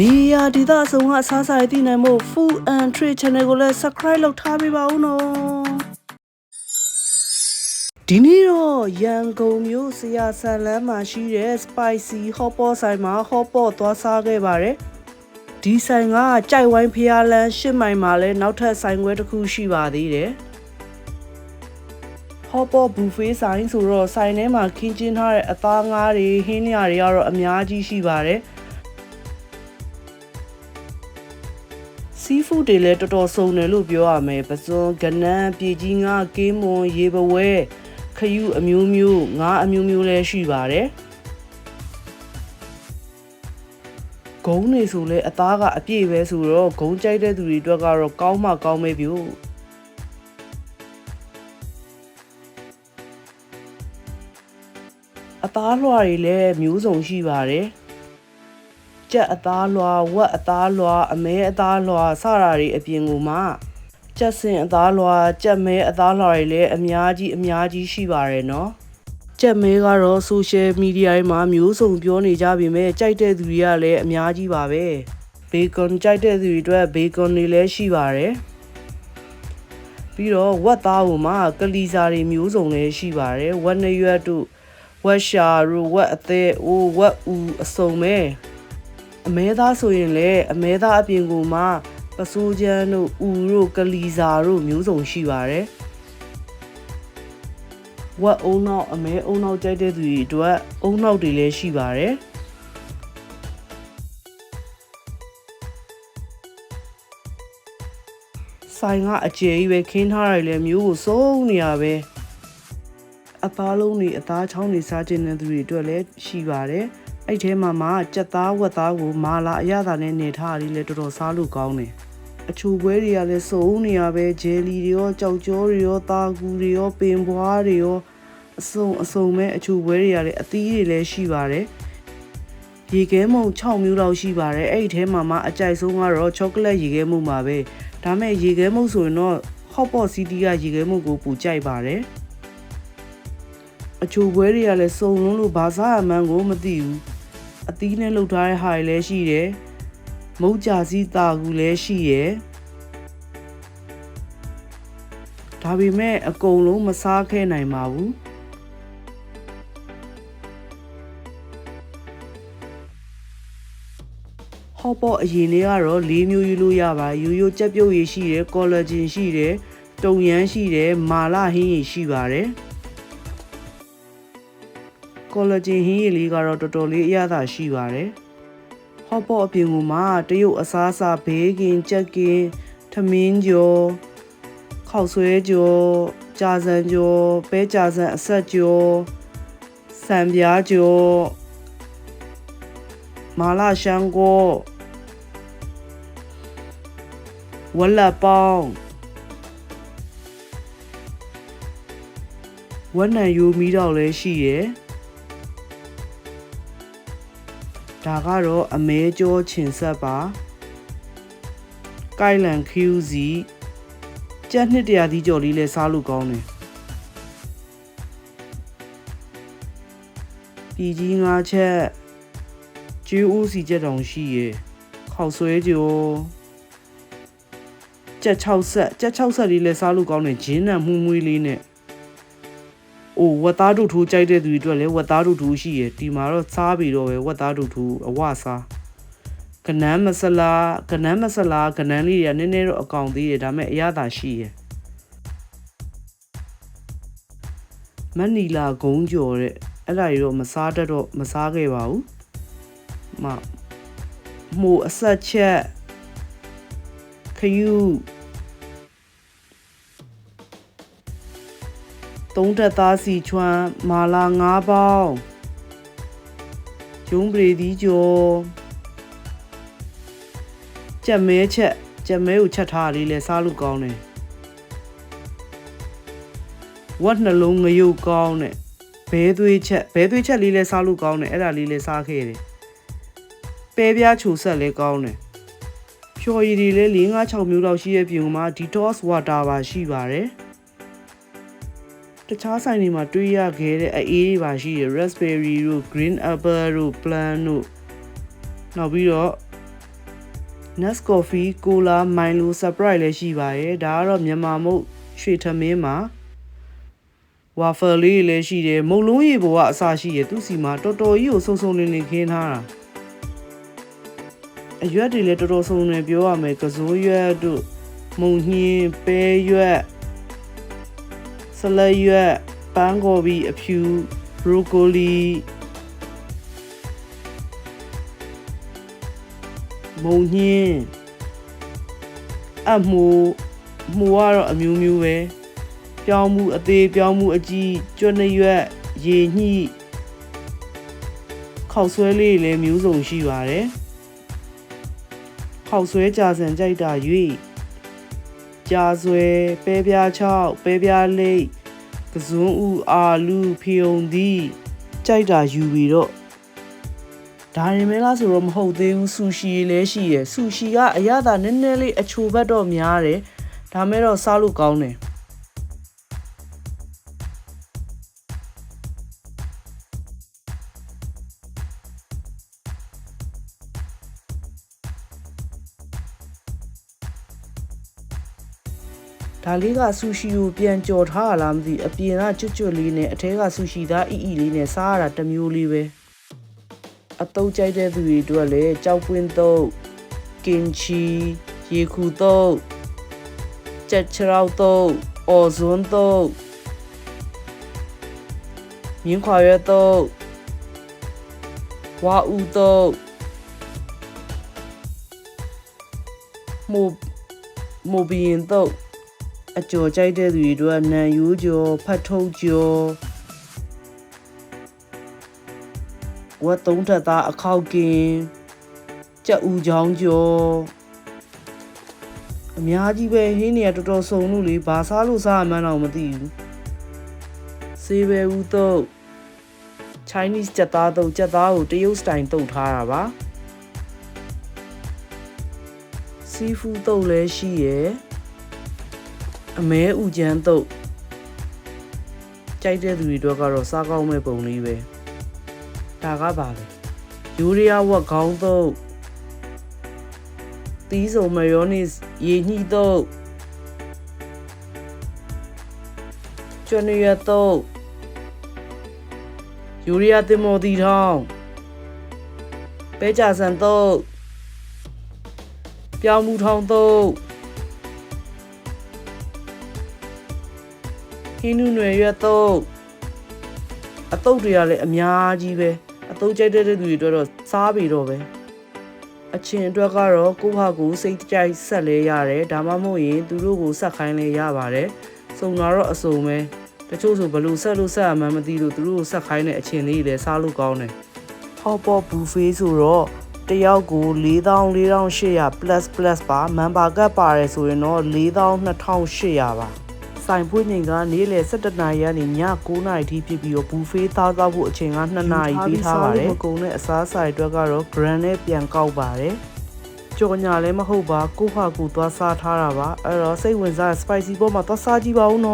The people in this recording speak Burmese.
နေရာဒေသအစုံကအစားအစာတွေသိနိုင်ဖို့ Food and Trade Channel ကိုလည်း Subscribe လုပ်ထားပေးပါဦးနော်ဒီနေ့တော့ရန်ကုန်မြို့ဆရာဆန်လမ်းမှာရှိတဲ့ Spicy Hot Pot ဆိုင်မှာ Hot Pot သွားစားခဲ့ပါတယ်ဒီဆိုင်ကကြိုက်ဝိုင်းဖျားလန်း8မိုင်မှာလည်းနောက်ထပ်ဆိုင်ခွဲတစ်ခုရှိပါသေးတယ်Hot Pot Buffet ဆိုင်ဆိုတော့ဆိုင်ထဲမှာခင်းကျင်းထားတဲ့အသားငါးတွေဟင်းလျာတွေကတော့အများကြီးရှိပါတယ်Seafood တွေလည်းတော်တော်စုံတယ်လို့ပြောရမယ်ပစွန်ကနန်းပြည်ကြီးငါကင်းမွန်ရေပဝဲခယူအမျိုးမျိုးငါအမျိုးမျိုးလည်းရှိပါတယ်ဂုံးနေဆိုလဲအသားကအပြည့်ပဲဆိုတော့ဂုံးကြိုက်တဲ့သူတွေအတွက်ကတော့ကောင်းမှကောင်းမေးပြီအသားလွှာတွေလည်းမျိုးစုံရှိပါတယ်ကြက်အသားလွှာဝက်အသားလွှာအမဲအသားလွှာစတာတွေအပြင်ကိုမှကြက်စင်အသားလွှာကြက်မဲအသားလွှာတွေလည်းအများကြီးရှိပါတယ်နော်ကြက်မဲကတော့ social media တွေမှာမျိုးစုံပြောနေကြပြီမဲ့ကြိုက်တဲ့သူတွေကလည်းအများကြီးပါပဲဘေကွန်ကြိုက်တဲ့သူတွေအတွက်ဘေကွန်တွေလည်းရှိပါတယ်ပြီးတော့ဝက်သားကိုမှကလီစာတွေမျိုးစုံလည်းရှိပါတယ်ဝက်နှရွက်တို့ဝက်ရှာတို့ဝက်အသေးဝက်ဦးအစုံပဲအမဲသားဆိုရင်လည်းအမဲသားအပြင်ကိုမှပစိုးချမ်းတို့ဦးတို့ကလီစာတို့မျိုးစုံရှိပါတယ်ဝက်အုံနောက်အမဲအုံနောက်ကြိုက်တဲ့သူတွေအတွက်အုံနောက်တွေလည်းရှိပါတယ်ဆိုင်ကအကျယ်ကြီးပဲခင်းထားရတယ်လည်းမျိုးကိုစုံနေရပဲအသားလုံးတွေအသားချောင်းတွေစားခြင်းတဲ့သူတွေအတွက်လည်းရှိပါတယ်အဲ့ထဲမှာကြက်သားဝက်သားကိုမာလာအရသာနဲ့နေထားရည်လဲတော်တော်စားလို့ကောင်းတယ်အချိုပွဲတွေကလည်းစုံနေရပဲဂျယ်လီတွေရောကြောက်ကြောတွေရောတာကူတွေရောပင်ပွားတွေရောအစုံပဲအချိုပွဲတွေကလည်းအသီးတွေလည်းရှိပါတယ်ရေခဲမုံ6မျိုးလောက်ရှိပါတယ်အဲ့ထဲမှာအကြိုက်ဆုံးကတော့ချောကလက်ရေခဲမုံပါပဲဒါမဲ့ရေခဲမုံဆိုရင်တော့ Hot Pot City ကရေခဲမုံကိုပူကြိုက်ပါတယ်အချိုပွဲတွေကလည်းစုံလုံးလို့ဘာစားအမှန်းကိုမသိဘူးအသီးနဲ့လှုပ်ထားတဲ့ဟာတွေလည်းရှိတယ်မုတ်ကြာစီးတာကူလည်းရှိရယ်ဒါပေမဲ့အကုန်လုံးမစားခဲ့နိုင်ပါဘူးHot Potအရင်လေးကတော့၄မျိုးယူလို့ရပါရိုးကြက်ပြုတ်ရည်ရှိတယ်ကောလာဂျင်ရှိတယ်တုံရမ်းရှိတယ်မာလာဟင်းရည်ရှိပါတယ်ကောလာဂျင်ဟင်းရည်လေးကတော့တော်တော်လေးအရသာရှိပါတယ်Hot Potအပြင်ကမှတရုတ်အစားအစာဘေးကင်ကြက်ကင်ထမင်းကျော်ခောက်ဆွဲကျော်ကြာစံကျော်ပဲကြာစံအဆက်ကျော်စံပြားကျော်မာလာရှန်ကိုဝက်ပေါင်းဝက်နံရိုးမီးတော့လည်းရှိရယ်ဒါကတော့အမဲကျော်ချင်ဆက်ပါကိုင်လန်ခူးစီကြက်နှစ်တရာသီးကျော်လေးလဲစားလို့ကောင်းတယ်ပြည်ကြီးငါးချက်ကျွေးဦးစီချက်တောင်ရှိရယ်ခောက်ဆွဲကျော်ကြက်6ဆက်လေးလဲစားလို့ကောင်းတယ်ဂျင်းနံမှုမွေးလေးနဲ့အိုးဝက်သားတို့ထိုးကြိုက်တဲ့သူတွေအတွက်လည်းဝက်သားတို့ထိုးရှိရယ်ဒီမှာတော့စားပြီးတော့ပဲဝက်သားတို့ထိုးအဝစားကနန်းမဆလာကနန်းလေးတွေကနည်းနည်းတော့အကောင်သေးတယ်ဒါပေမဲ့အရသာရှိရယ်မနီလာဂုံးကြော်တဲ့အဲ့ဒါတွေတော့မစားတတ်တော့မစားခဲ့ပါဘူးမို့အဆက်ချက်ခယူသုံးတက်သားစီချွမ်းမာလာ9ပေါင်းဂျုံပရီဒီကျော်ကြက်မဲကိုချက်ထားလေးလဲစားလို့ကောင်းတယ်ဝက်နှလုံးငရုတ်ကောင်းတဲ့ဘဲသွေးချက်လေးလဲစားလို့ကောင်းတယ်အဲ့ဒါလေးလဲစားခဲ့တယ်ပဲပြားချိုဆက်လဲကောင်းတယ်ဖြော်ရည်တွေလဲ4-5-6မျိုးလောက်ရှိတဲ့ပြင်မှာ detox water ပါရှိပါတယ်တခြားဆိုင်တွေမှာတွေ့ရခဲ့တဲ့အေးတွေပါရှိတယ် raspberry တို့ green apple တို့ plum တို့နောက်ပြီးတော့ Nescoffee Cola Milo Sprite လည်းရှိပါတယ်ဒါကတော့မြန်မာမုတ်ရွှေထမင်းမှာဝါဖယ်လေးလည်းရှိတယ်မုတ်လုံးရေပေါ်ကအစားရှိတယ်သူစီမှာတော်တော်ကြီးကိုစုံစုံလင်လင်ခင်းထားတာအရွက်တွေလည်းတော်တော်စုံနေပြောရမယ်ကစိုးရွက်တို့မုံညင်းပဲရွက်ဆလရွက်ပန်းကော်ပီအဖြူဘရိုကိုလီမုံညင်းအမှုကတော့အမျိုးမျိုးပဲပြောင်းမှုအသေးပြောင်းမှုအကြီးကျွတ်နှရွက်ရေညှိခောက်ဆွဲလေးလည်းမျိုးစုံရှိပါတယ်ခောက်ဆွဲကြာစံကြိုက်တာ၍ကြာဆွဲပဲပြား6ပဲပြားလိတ်ကစွန်းဥအာလူဖီယုံသည်ကြိုက်တာယူပြီးတော့ဒါရင်မဲလားဆိုတော့မဟုတ်သေးဘူးဆူရှီလည်းရှိရယ်ဆူရှီကအရသာနည်းနည်းလေးအချိုဘက်တော့များတယ်ဒါမဲ့တော့စားလို့ကောင်းတယ်ဒါလေးကဆူရှီကိုပြန်ကြော်ထားရလားမသိအပြင်ကကျွတ်လေးနဲ့အထဲကဆူရှီသားအီလေးနဲ့စားရတာတစ်မျိုးလေးပဲအတုပ်ကြိုက်တဲ့သူတွေအတွက်လည်းကြောက်ပွင့်တုပ်ကင်ချီရေခူတုပ်ချက်ချရောက်တုပ်အော်ဇွန်းတုပ်မြင်းခွာရွက်တုပ်ဝါဥတုပ်မိုဘီရင်တုပ်အကျော်ကြိုက်တဲ့သူတွေအတွက်နံရိုးကျော်ဖတ်ထုတ်ကျော်ဝတ်သုံးထပ်သားအခောက်ကင်ကြက်ဥချောင်းကျော်အများကြီးပဲဟင်းနေရတော်တော်စုံလို့လေဘာစားလို့စားမှန်းတော့မသိဘူးဆေးပဲဦးတုပ် Chinese ကြက်သားတုပ်ကြက်သားကိုတရုတ်စတိုင်တုပ်ထားတာပါစီဖူးတုပ်လည်းရှိရယ်အမဲဥကျန်းတုပ်ကြိုက်တဲ့သူတွေတော့ကတော့စားကောင်းမဲ့ပုံလေးပဲဒါကပါလေယူရီးယားဝက်ခေါင်းတုပ်သီးစုံမယောနီစ်ရေညှိတုပ်ကျွန်းရတုပ်ယူရီးယားတင်မော်တီထောင်းပဲကြဆန်တုပ်ပြောင်းမှုထောင်းတုပ်ဟင်းနုနယ်ရွက်တုပ်အတုပ်တွေကလည်းအများကြီးပဲအတုပ်ကြိုက်တဲ့သူတွေအတွက်တော့စားပြီတော့ပဲအချင်းအတွက်ကတော့ကိုယ့်ဟာကိုယ်စိတ်ကြိုက်ဆက်လဲရတယ်ဒါမှမဟုတ်ရင်သူတို့ကိုဆက်ခိုင်းလဲရပါတယ်စုံတာတော့အစုံပဲတချို့ဆိုဘလို့ဆက်လို့ဆက်အမှန်းမသိလို့သူတို့ကိုဆက်ခိုင်းတဲ့အချင်းလေးလည်းစားလို့ကောင်းတယ်ဟော့ပေါ့ဘူဖေးဆိုတော့တယောက်ကို44,800 plus ပါမန်ပါကတ်ပါတယ်ဆိုရင်တော့42,800ပါဆိုင်ဖွင့်ချိန်ကနေ့လယ်17နာရီကနေည9နာရီထိဖြစ်ပြီးတော့ဘူဖေးသားစားဖို့အချိန်က2နာရီပေးထားပါတယ်မကုန်တဲ့အစားအစာတွေအတွက်ကတော့ grand နဲ့ပြန်ကောက်ပါတယ်ကြော်ညာလည်းမဟုတ်ပါကိုယ့်ဟာကိုယ်သွားစားထားတာပါအဲ့တော့စိတ်ဝင်စား spicy ပေါ်မှာသွားစားကြည့်ပါဦးနော်